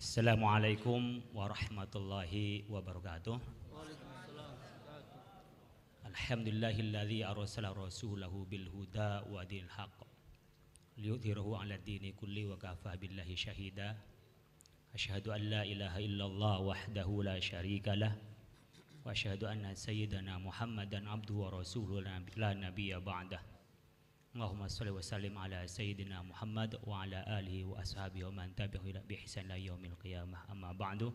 Assalamualaikum warahmatullahi wabarakatuh. Alhamdulillahilladzi arsala rasulahu bil huda wa dinil haqq liyudhhirahu 'ala dini kulli wa kafa billahi syahida. Asyhadu an la ilaha illallah wahdahu la syarikalah wa asyhadu anna sayyidana Muhammadan abduhu wa rasuluhu la nabiyya ba'dah. Allahumma shalli wa sallim ala sayyidina Muhammad wa ala alihi wa ashabihi wa man tabi'ahu bi ihsan ila yaumil qiyamah. Amma ba'du.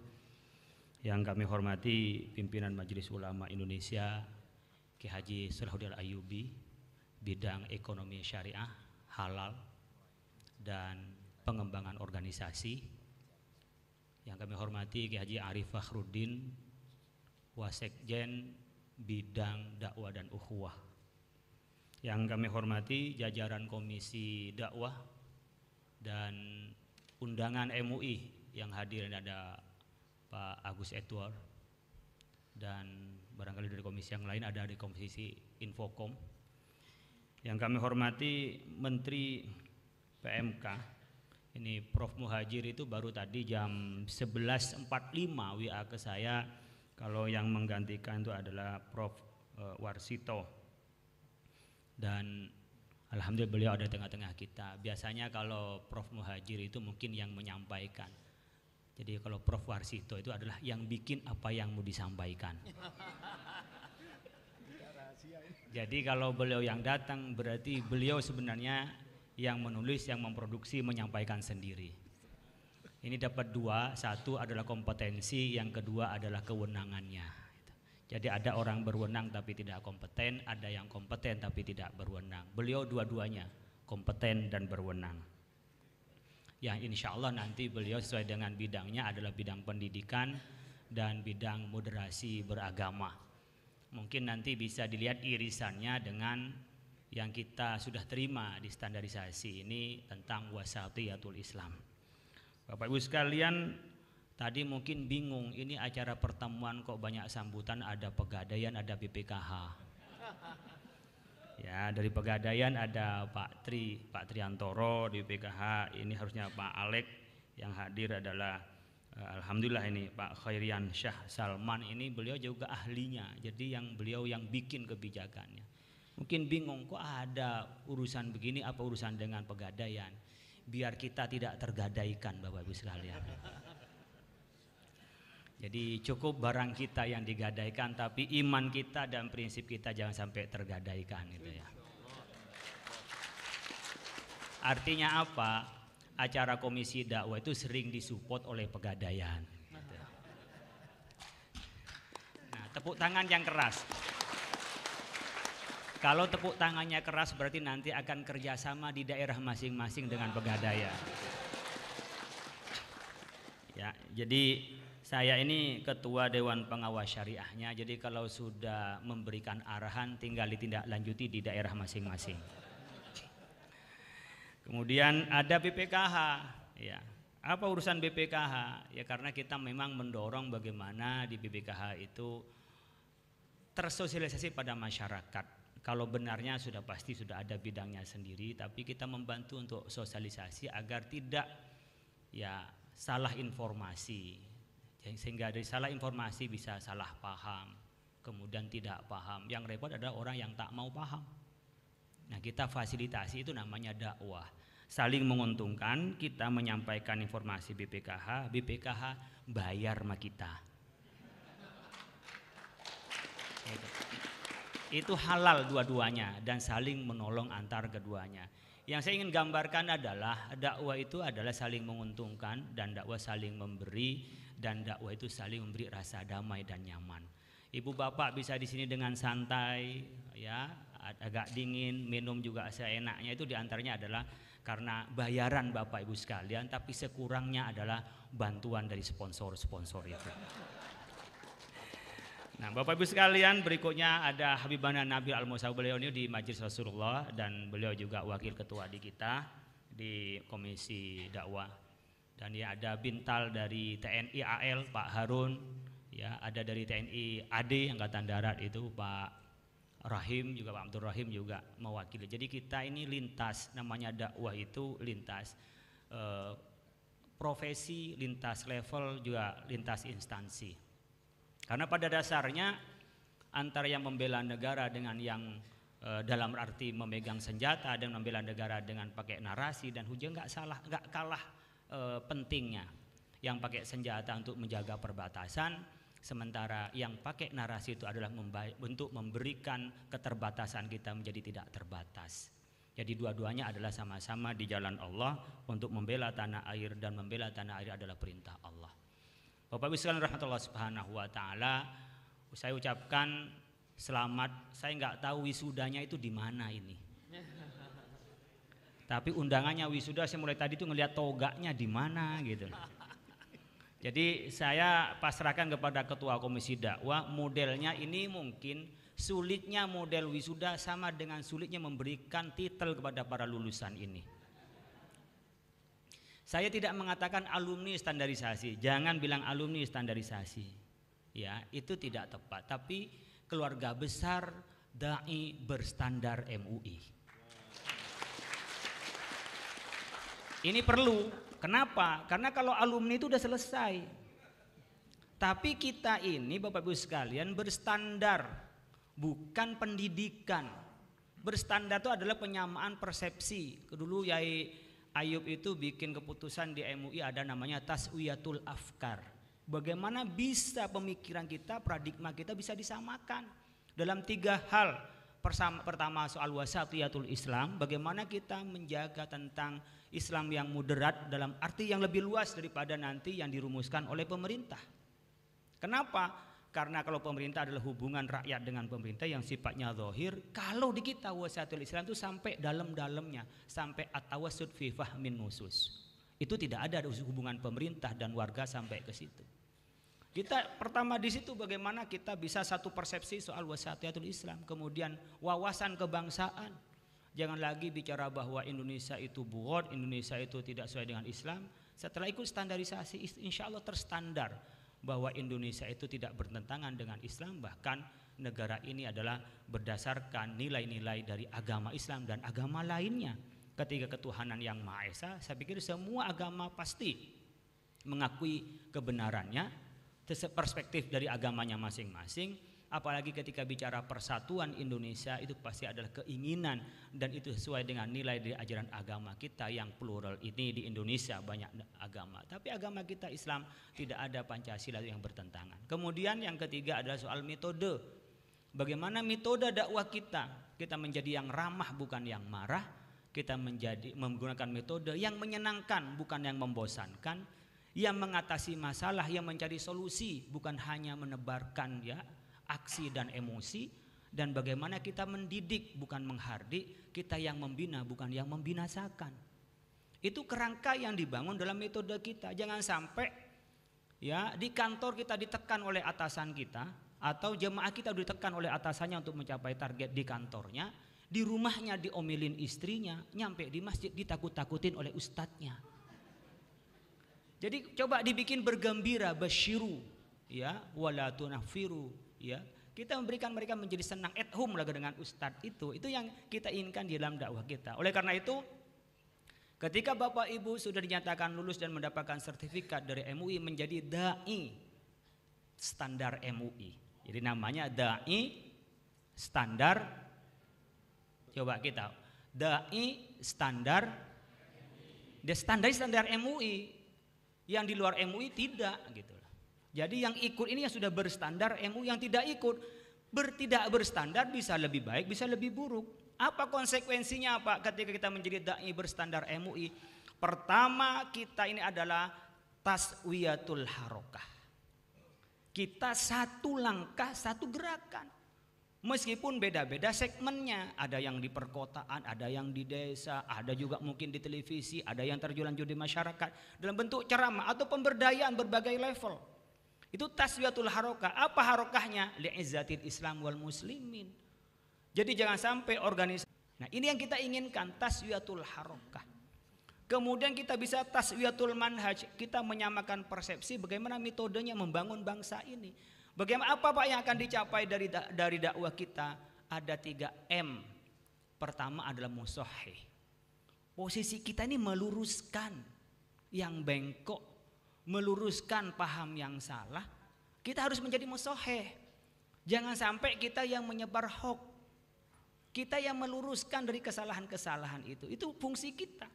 Yang kami hormati pimpinan Majelis Ulama Indonesia Ki Haji Salahuddin Ayyubi, bidang ekonomi syariah, halal dan pengembangan organisasi. Yang kami hormati Ki Haji Arif Fakhruddin, Wasekjen bidang dakwah dan ukhuwah. Yang kami hormati jajaran Komisi Dakwah dan undangan MUI yang hadir, ada Pak Agus Edward dan barangkali dari komisi yang lain ada di Komisi Infokom. Yang kami hormati Menteri PMK, ini Prof Muhajir, itu baru tadi jam 11.45 WA ke saya kalau yang menggantikan itu adalah Prof Warsito. Dan alhamdulillah beliau ada tengah-tengah kita. Biasanya kalau Prof Muhajir itu mungkin yang menyampaikan. Jadi kalau Prof Warsito itu adalah yang bikin apa yang mau disampaikan. Jadi kalau beliau yang datang berarti beliau sebenarnya yang menulis, yang memproduksi, menyampaikan sendiri. Ini dapat dua, satu adalah kompetensi, yang kedua adalah kewenangannya. Jadi ada orang berwenang tapi tidak kompeten, ada yang kompeten tapi tidak berwenang. Beliau dua-duanya, kompeten dan berwenang. Yang insya Allah nanti beliau sesuai dengan bidangnya adalah bidang pendidikan dan bidang moderasi beragama. Mungkin nanti bisa dilihat irisannya dengan yang kita sudah terima di standarisasi ini tentang wasatiyatul Islam. Bapak Ibu sekalian, tadi mungkin bingung, ini acara pertemuan kok banyak sambutan, ada Pegadaian, ada BPKH. Ya, dari Pegadaian ada Pak Triantoro, di BPKH ini harusnya Pak Alek, yang hadir adalah alhamdulillah ini Pak Khairian Syah Salman, ini beliau juga ahlinya. Jadi beliau yang bikin kebijakannya. Mungkin bingung, kok ada urusan begini, apa urusan dengan Pegadaian? Biar kita tidak tergadaikan Bapak Ibu sekalian. Jadi cukup barang kita yang digadaikan, tapi iman kita dan prinsip kita jangan sampai tergadaikan gitu ya. Artinya apa? Acara komisi dakwah itu sering disupport oleh Pegadaian. Gitu. Nah, tepuk tangan yang keras. Kalau tepuk tangannya keras berarti nanti akan kerjasama di daerah masing-masing dengan Pegadaian. Ya, jadi saya ini ketua Dewan Pengawas Syariahnya, jadi kalau sudah memberikan arahan tinggal ditindaklanjuti di daerah masing-masing. Kemudian ada BPKH, ya. Apa urusan BPKH? Ya karena kita memang mendorong bagaimana di BPKH itu tersosialisasi pada masyarakat. Kalau benarnya sudah pasti sudah ada bidangnya sendiri, tapi kita membantu untuk sosialisasi agar tidak ya salah informasi. Sehingga dari salah informasi bisa salah paham, kemudian tidak paham. Yang repot adalah orang yang tak mau paham. Nah, kita fasilitasi, itu namanya dakwah. Saling menguntungkan, kita menyampaikan informasi BPKH, BPKH bayar sama kita. Itu halal dua-duanya dan saling menolong antar keduanya. Yang saya ingin gambarkan adalah dakwah itu adalah saling menguntungkan dan dakwah saling memberi. Dan dakwah itu saling memberi rasa damai dan nyaman. Ibu bapak bisa di sini dengan santai, ya, agak dingin, minum juga seenaknya. Itu diantaranya adalah karena bayaran bapak ibu sekalian, tapi sekurangnya adalah bantuan dari sponsor-sponsor itu. Nah, bapak ibu sekalian, berikutnya ada Habibana Nabil Al-Musaw, beliau ini di Majelis Rasulullah dan beliau juga wakil ketua di kita di Komisi Dakwah. Dan ya ada Bintal dari TNI AL Pak Harun, ya ada dari TNI AD Angkatan Darat itu Pak Rahim, juga Pak Abdul Rahim juga mewakili. Jadi kita ini lintas, namanya dakwah itu lintas profesi, lintas level, juga lintas instansi. Karena pada dasarnya antara yang membela negara dengan yang dalam arti memegang senjata dan membela negara dengan pakai narasi dan hujah nggak kalah pentingnya. Yang pakai senjata untuk menjaga perbatasan, sementara yang pakai narasi itu adalah untuk memberikan keterbatasan kita menjadi tidak terbatas. Jadi dua-duanya adalah sama-sama di jalan Allah untuk membela tanah air, dan membela tanah air adalah perintah Allah. Bapak Ibu sekalian rahmatullah subhanahu wa ta'ala, saya ucapkan selamat. Saya nggak tahu wisudanya itu di mana ini. Tapi undangannya wisuda saya mulai tadi tuh ngelihat toganya di mana gitu. Jadi saya pasrahkan kepada ketua komisi dakwah, modelnya ini mungkin sulitnya model wisuda sama dengan sulitnya memberikan titel kepada para lulusan ini. Saya tidak mengatakan alumni standarisasi, jangan bilang alumni standarisasi. Ya, itu tidak tepat, tapi keluarga besar dai berstandar MUI. Ini perlu. Kenapa? Karena kalau alumni itu udah selesai. Tapi kita ini Bapak Ibu sekalian berstandar, bukan pendidikan. Berstandar itu adalah penyamaan persepsi. Dulu Yai Ayub itu bikin keputusan di MUI ada namanya taswiyatul afkar. Bagaimana bisa pemikiran kita, paradigma kita bisa disamakan dalam 3 hal. Pertama soal wasatiyatul Islam, bagaimana kita menjaga tentang Islam yang moderat dalam arti yang lebih luas daripada nanti yang dirumuskan oleh pemerintah. Kenapa? Karena kalau pemerintah adalah hubungan rakyat dengan pemerintah yang sifatnya zahir, kalau di kita wasatiyatul Islam itu sampai dalam-dalamnya, sampai at-tawassut fi fahmin nusus. Itu tidak ada hubungan pemerintah dan warga sampai ke situ. Kita pertama di situ bagaimana kita bisa satu persepsi soal wasatiyatul Islam, kemudian wawasan kebangsaan. Jangan lagi bicara bahwa Indonesia itu buat, Indonesia itu tidak sesuai dengan Islam. Setelah ikut standarisasi, insya Allah terstandar bahwa Indonesia itu tidak bertentangan dengan Islam, bahkan negara ini adalah berdasarkan nilai-nilai dari agama Islam dan agama lainnya. Ketika ketuhanan yang Maha Esa, saya pikir semua agama pasti mengakui kebenarannya, perspektif dari agamanya masing-masing. Apalagi ketika bicara persatuan Indonesia, itu pasti adalah keinginan dan itu sesuai dengan nilai dari ajaran agama kita yang plural ini. Di Indonesia banyak agama, tapi agama kita Islam tidak ada Pancasila yang bertentangan. Kemudian yang ketiga adalah soal metode. Bagaimana metode dakwah kita menjadi yang ramah bukan yang marah, kita menggunakan metode yang menyenangkan bukan yang membosankan, yang mengatasi masalah, yang mencari solusi bukan hanya menebarkan aksi dan emosi, dan bagaimana kita mendidik bukan menghardik, kita yang membina bukan yang membinasakan. Itu kerangka yang dibangun dalam metode kita. Jangan sampai di kantor kita ditekan oleh atasan kita, atau jemaah kita ditekan oleh atasannya untuk mencapai target di kantornya, di rumahnya diomelin istrinya, nyampe di masjid ditakut-takutin oleh ustadznya. Jadi coba dibikin bergembira, basyiru, wala tunafiru. Kita memberikan mereka menjadi senang at home lagi dengan ustadz itu yang kita inginkan di dalam dakwah kita. Oleh karena itu, ketika Bapak Ibu sudah dinyatakan lulus dan mendapatkan sertifikat dari MUI menjadi dai standar MUI. Jadi namanya dai standar. Coba kita dai standar. Standar MUI. Yang di luar MUI tidak gitu. Jadi yang ikut ini yang sudah berstandar MUI, yang tidak ikut tidak berstandar bisa lebih baik, bisa lebih buruk. Apa konsekuensinya Pak ketika kita menjadi dai berstandar MUI? Pertama, kita ini adalah taswiyatul harokah. Kita satu langkah, satu gerakan. Meskipun beda-beda segmennya, ada yang di perkotaan, ada yang di desa, ada juga mungkin di televisi, ada yang terjun di masyarakat dalam bentuk ceramah atau pemberdayaan berbagai level. Itu taswiyatul harokah. Apa harokahnya? Li'izzatil Islam wal muslimin. Jadi jangan sampai organisasi. Nah, ini yang kita inginkan, taswiyatul harokah. Kemudian kita bisa taswiyatul manhaj. Kita menyamakan persepsi bagaimana metodenya membangun bangsa ini. Bagaimana apa Pak yang akan dicapai dari dakwah kita? Ada 3M. Pertama adalah musahih. Posisi kita ini meluruskan. yang bengkok, meluruskan paham yang salah. Kita harus menjadi musoheh. Jangan sampai kita yang menyebar hoax. Kita yang meluruskan dari kesalahan-kesalahan itu. Itu fungsi kita.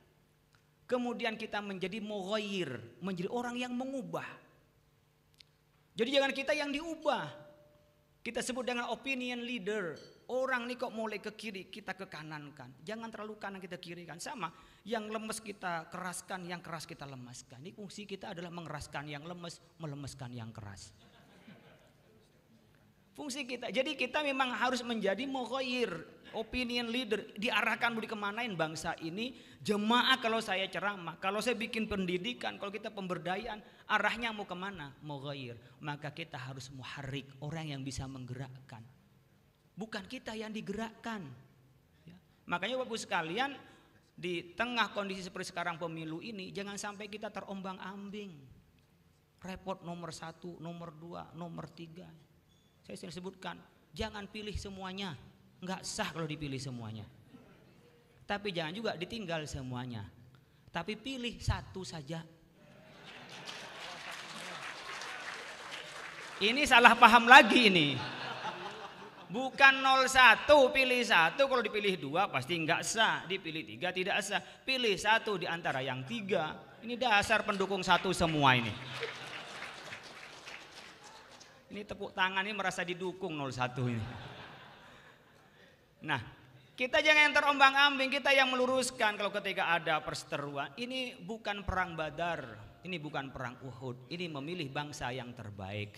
Kemudian kita menjadi mughayyir, menjadi orang yang mengubah. Jadi jangan kita yang diubah. Kita sebut dengan opinion leader. Orang nih kok mulai ke kiri, kita ke kanan kan. Jangan terlalu kanan, kita kiri kan. Sama, yang lemes kita keraskan, yang keras kita lemaskan. Ini fungsi kita adalah mengeraskan yang lemes, melemeskan yang keras. Fungsi kita. Jadi kita memang harus menjadi mughayyir, opinion leader, diarahkan mau dikemanain bangsa ini. Jemaah kalau saya ceramah, kalau saya bikin pendidikan, kalau kita pemberdayaan, arahnya mau kemana? Mughayyir. Maka kita harus muharrik, orang yang bisa menggerakkan. Bukan kita yang digerakkan. Ya. Makanya Bapak sekalian, di tengah kondisi seperti sekarang pemilu ini, jangan sampai kita terombang ambing. Repot nomor 1, nomor 2, nomor 3. Saya sering sebutkan, jangan pilih semuanya. Enggak sah kalau dipilih semuanya. Tapi jangan juga ditinggal semuanya. Tapi pilih satu saja. Ini salah paham lagi ini. Bukan 01 pilih 1, kalau dipilih 2 pasti enggak sah. Dipilih 3 tidak sah. Pilih 1 di antara yang 3. Ini dasar pendukung 1 semua ini. Ini tepuk tangan ini merasa didukung 01 ini. Nah, kita jangan yang terombang ambing, kita yang meluruskan kalau ketika ada perseteruan. Ini bukan perang Badar, ini bukan perang Uhud, ini memilih bangsa yang terbaik.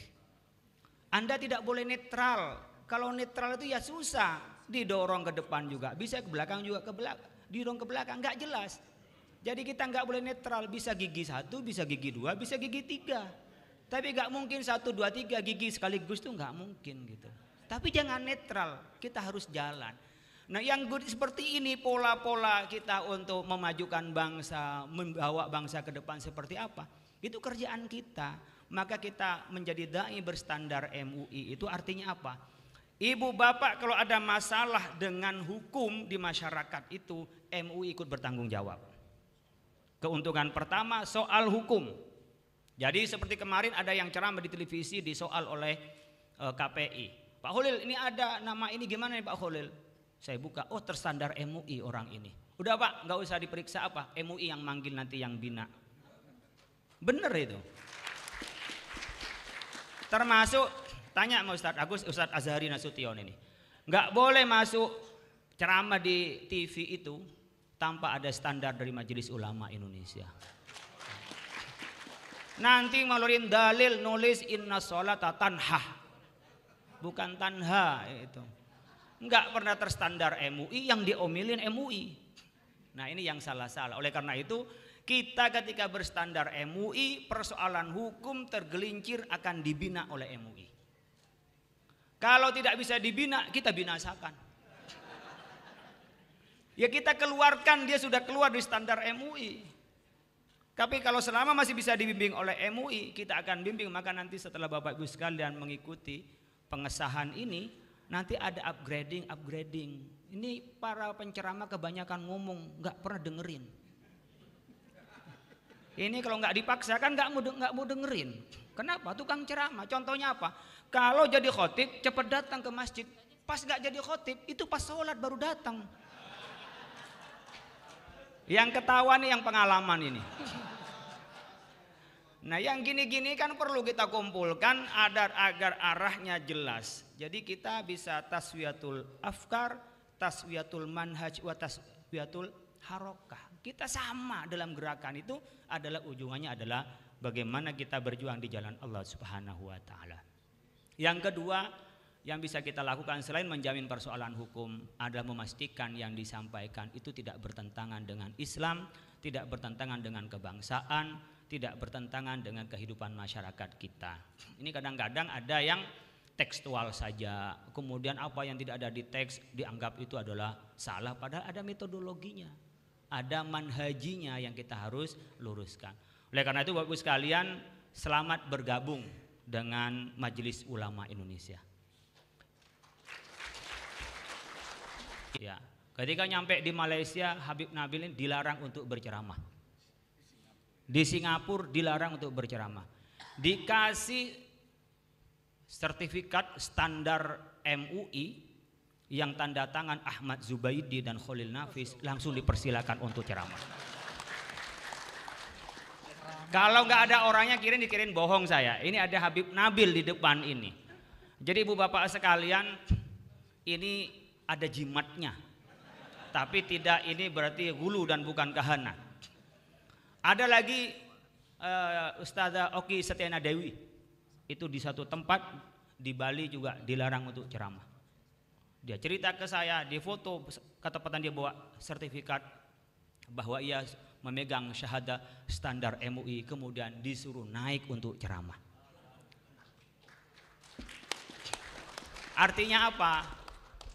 Anda tidak boleh netral. Kalau netral itu ya susah, didorong ke depan juga, bisa ke belakang juga ke belakang, didorong ke belakang, nggak jelas. Jadi kita nggak boleh netral, bisa gigi 1, bisa gigi 2, bisa gigi 3. Tapi nggak mungkin 1, 2, 3 gigi sekaligus tuh nggak mungkin gitu. Tapi jangan netral, kita harus jalan. Nah yang seperti ini pola-pola kita untuk memajukan bangsa, membawa bangsa ke depan seperti apa? Itu kerjaan kita. Maka kita menjadi dai berstandar MUI itu artinya apa? Ibu bapak kalau ada masalah dengan hukum di masyarakat itu MUI ikut bertanggung jawab. Keuntungan pertama soal hukum. Jadi seperti kemarin ada yang ceramah di televisi disoal oleh KPI. Pak Khalil ini ada nama ini gimana nih Pak Khalil? Saya buka, oh terstandar MUI orang ini. Udah Pak, nggak usah diperiksa apa, MUI yang manggil nanti yang bina. Bener itu. Termasuk tanya sama Ustadz Agus, Ustadz Azhari Nasution ini. Nggak boleh masuk ceramah di TV itu tanpa ada standar dari Majelis Ulama Indonesia. Nanti ngeluarin dalil nulis inna sholata tanha. Bukan tanha itu. Enggak pernah terstandar MUI, yang diomelin MUI. Nah ini yang salah-salah. Oleh karena itu kita ketika berstandar MUI, persoalan hukum tergelincir akan dibina oleh MUI. Kalau tidak bisa dibina, kita binasakan. Ya kita keluarkan, dia sudah keluar di standar MUI. Tapi kalau selama masih bisa dibimbing oleh MUI, kita akan bimbing. Maka nanti setelah Bapak Ibu sekalian mengikuti pengesahan ini, nanti ada upgrading. Ini para penceramah kebanyakan ngomong, nggak pernah dengerin. Ini kalau nggak dipaksakan nggak mau dengerin. Kenapa? Tukang ceramah. Contohnya apa? Kalau jadi khotib cepat datang ke masjid. Pas nggak jadi khotib itu pas sholat baru datang. Yang ketawa nih yang pengalaman ini. Nah yang gini-gini kan perlu kita kumpulkan agar arahnya jelas. Jadi kita bisa taswiyatul afkar, taswiyatul manhaj, wa taswiyatul harokah. Kita sama dalam gerakan itu adalah ujungnya adalah bagaimana kita berjuang di jalan Allah Subhanahu wa taala. Yang kedua yang bisa kita lakukan selain menjamin persoalan hukum adalah memastikan yang disampaikan itu tidak bertentangan dengan Islam, tidak bertentangan dengan kebangsaan, tidak bertentangan dengan kehidupan masyarakat kita. Ini kadang-kadang ada yang tekstual saja, kemudian apa yang tidak ada di teks dianggap itu adalah salah, padahal ada metodologinya, ada manhajinya yang kita harus luruskan. Oleh karena itu Bapak Ibu sekalian, selamat bergabung dengan Majelis Ulama Indonesia. Ya, ketika nyampe di Malaysia, Habib Nabil ini dilarang untuk berceramah. Di Singapura dilarang untuk berceramah. Dikasih sertifikat standar MUI yang tanda tangan Ahmad Zubaidi dan Khalil Nafis, langsung dipersilakan untuk ceramah. Kalau nggak ada orangnya dikirim bohong saya. Ini ada Habib Nabil di depan ini. Jadi ibu bapak sekalian, ini ada jimatnya. Tapi tidak, ini berarti hulu dan bukan kahana. Ada lagi Ustazah Oki Setiana Dewi. Itu di satu tempat di Bali juga dilarang untuk ceramah. Dia cerita ke saya, di foto ketepatan dia bawa sertifikat bahwa ia memegang syahadah standar MUI, kemudian disuruh naik untuk ceramah. Artinya apa?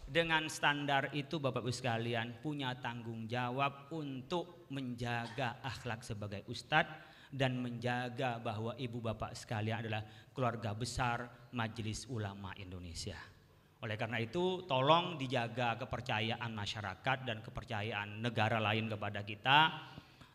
Dengan standar itu Bapak Ibu sekalian punya tanggung jawab untuk menjaga akhlak sebagai ustadz dan menjaga bahwa ibu bapak sekalian adalah keluarga besar Majelis Ulama Indonesia. Oleh karena itu tolong dijaga kepercayaan masyarakat dan kepercayaan negara lain kepada kita.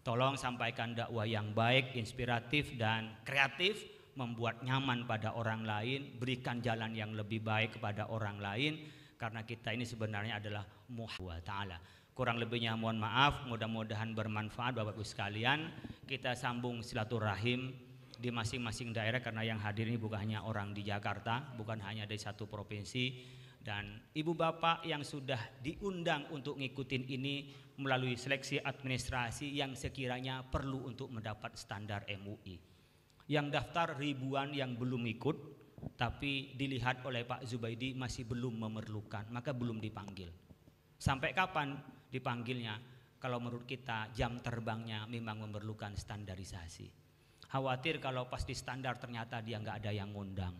Tolong sampaikan dakwah yang baik, inspiratif dan kreatif, membuat nyaman pada orang lain, berikan jalan yang lebih baik kepada orang lain. Karena kita ini sebenarnya adalah muhwa ta'ala. Kurang lebihnya mohon maaf, mudah-mudahan bermanfaat Bapak Ibu sekalian. Kita sambung silaturahim di masing-masing daerah, karena yang hadir ini bukan hanya orang di Jakarta, bukan hanya dari satu provinsi. Dan ibu bapak yang sudah diundang untuk ngikutin ini melalui seleksi administrasi yang sekiranya perlu untuk mendapat standar MUI. Yang daftar ribuan yang belum ikut, tapi dilihat oleh Pak Zubaidi masih belum memerlukan, maka belum dipanggil. Sampai kapan dipanggilnya? Kalau menurut kita jam terbangnya memang memerlukan standarisasi. Khawatir kalau pas di standar ternyata dia nggak ada yang ngundang.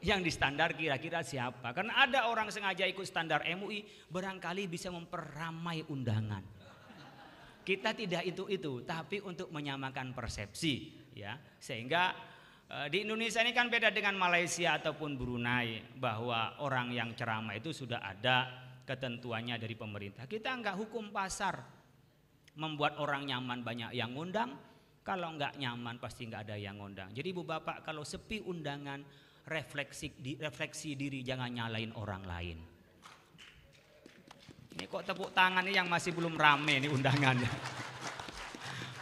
Yang di standar kira-kira siapa? Karena ada orang sengaja ikut standar MUI, barangkali bisa memperamai undangan. Kita tidak itu, tapi untuk menyamakan persepsi, ya, sehingga di Indonesia ini kan beda dengan Malaysia ataupun Brunei, bahwa orang yang ceramah itu sudah ada ketentuannya dari pemerintah. Kita enggak hukum pasar, membuat orang nyaman banyak yang ngundang, kalau enggak nyaman pasti enggak ada yang ngundang. Jadi ibu bapak kalau sepi undangan, refleksi diri, jangan nyalain orang lain. Ini kok tepuk tangan ini yang masih belum rame nih undangannya.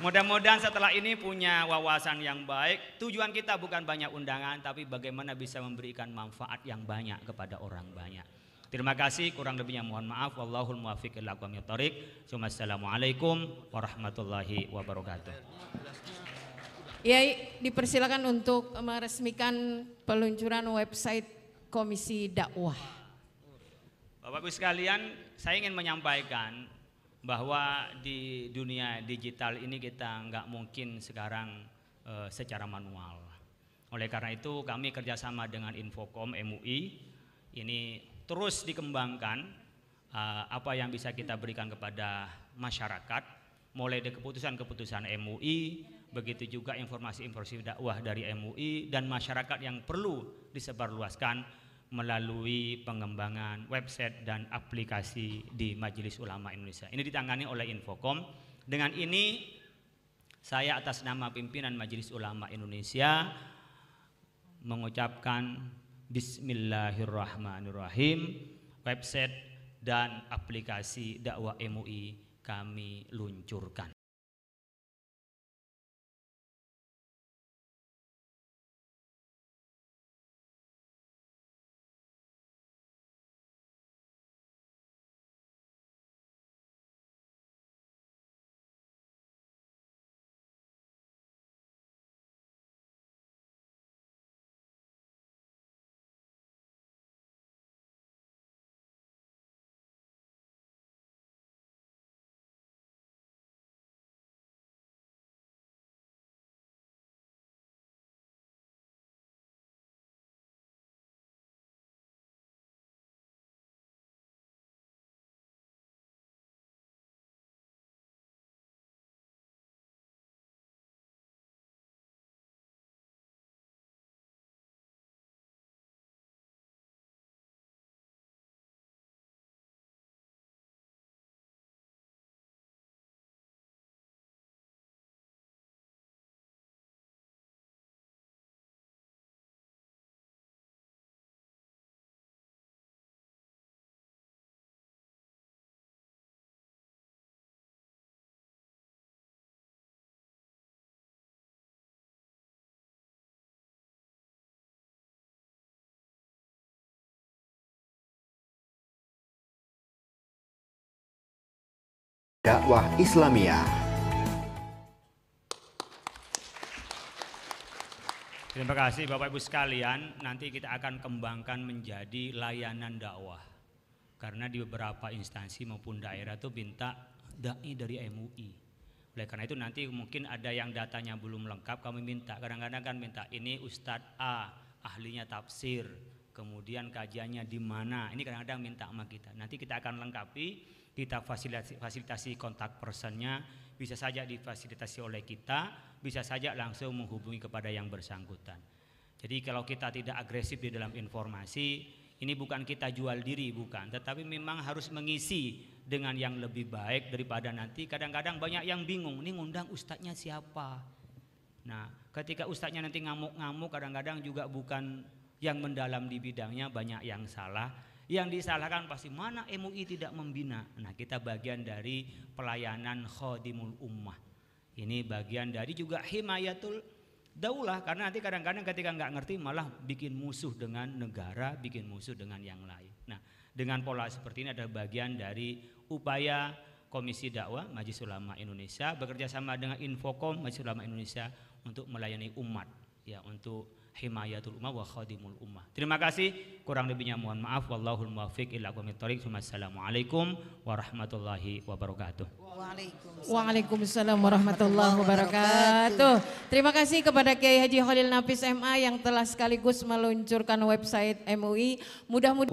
Mudah-mudahan setelah ini punya wawasan yang baik. Tujuan kita bukan banyak undangan, tapi bagaimana bisa memberikan manfaat yang banyak kepada orang banyak. Terima kasih, kurang lebihnya mohon maaf. Wallahul muwaffiq ila aqwamit thoriq. Assalamualaikum warahmatullahi wabarakatuh. Ya, dipersilakan untuk meresmikan peluncuran website Komisi Dakwah. Bapak Ibu sekalian, saya ingin menyampaikan bahwa di dunia digital ini kita nggak mungkin sekarang secara manual. Oleh karena itu kami kerjasama dengan Infocom MUI ini terus dikembangkan apa yang bisa kita berikan kepada masyarakat, mulai dari keputusan-keputusan MUI, begitu juga informasi-informasi dakwah dari MUI dan masyarakat yang perlu disebarluaskan melalui pengembangan website dan aplikasi di Majelis Ulama Indonesia. Ini ditangani oleh Infocom. Dengan ini saya atas nama pimpinan Majelis Ulama Indonesia mengucapkan Bismillahirrahmanirrahim. Website dan aplikasi dakwah MUI kami luncurkan. Dakwah Islamiyah. Terima kasih Bapak Ibu sekalian, nanti kita akan kembangkan menjadi layanan dakwah. Karena di beberapa instansi maupun daerah itu minta dai dari MUI. Oleh karena itu nanti mungkin ada yang datanya belum lengkap, kami minta, kadang-kadang kan minta ini Ustadz A, ahlinya tafsir, kemudian kajiannya di mana, ini kadang-kadang minta sama kita. Nanti kita akan lengkapi, kita fasilitasi kontak personnya, bisa saja difasilitasi oleh kita, bisa saja langsung menghubungi kepada yang bersangkutan. Jadi kalau kita tidak agresif di dalam informasi, ini bukan kita jual diri, bukan, tetapi memang harus mengisi dengan yang lebih baik daripada nanti kadang-kadang banyak yang bingung, ini ngundang ustadznya siapa. Nah, ketika ustadznya nanti ngamuk-ngamuk, kadang-kadang juga bukan yang mendalam di bidangnya, banyak yang salah. Yang disalahkan pasti mana MUI tidak membina. Nah, kita bagian dari pelayanan khadimul ummah. Ini bagian dari juga himayatul daulah, karena nanti kadang-kadang ketika nggak ngerti malah bikin musuh dengan negara, bikin musuh dengan yang lain. Nah, dengan pola seperti ini adalah bagian dari upaya Komisi Dakwah Majelis Ulama Indonesia bekerja sama dengan Infocom Majelis Ulama Indonesia untuk melayani umat, ya, untuk himayatul ummah wa khadimul ummah. Terima kasih, kurang lebihnya mohon maaf. Wallahul muwaffiq ila aqwamit thoriq. Wassalamualaikum warahmatullahi wabarakatuh. Waalaikumsalam warahmatullahi wabarakatuh. Terima kasih kepada Kiai Haji Khalil Nafis MA yang telah sekaligus meluncurkan website MUI. Mudah-mudahan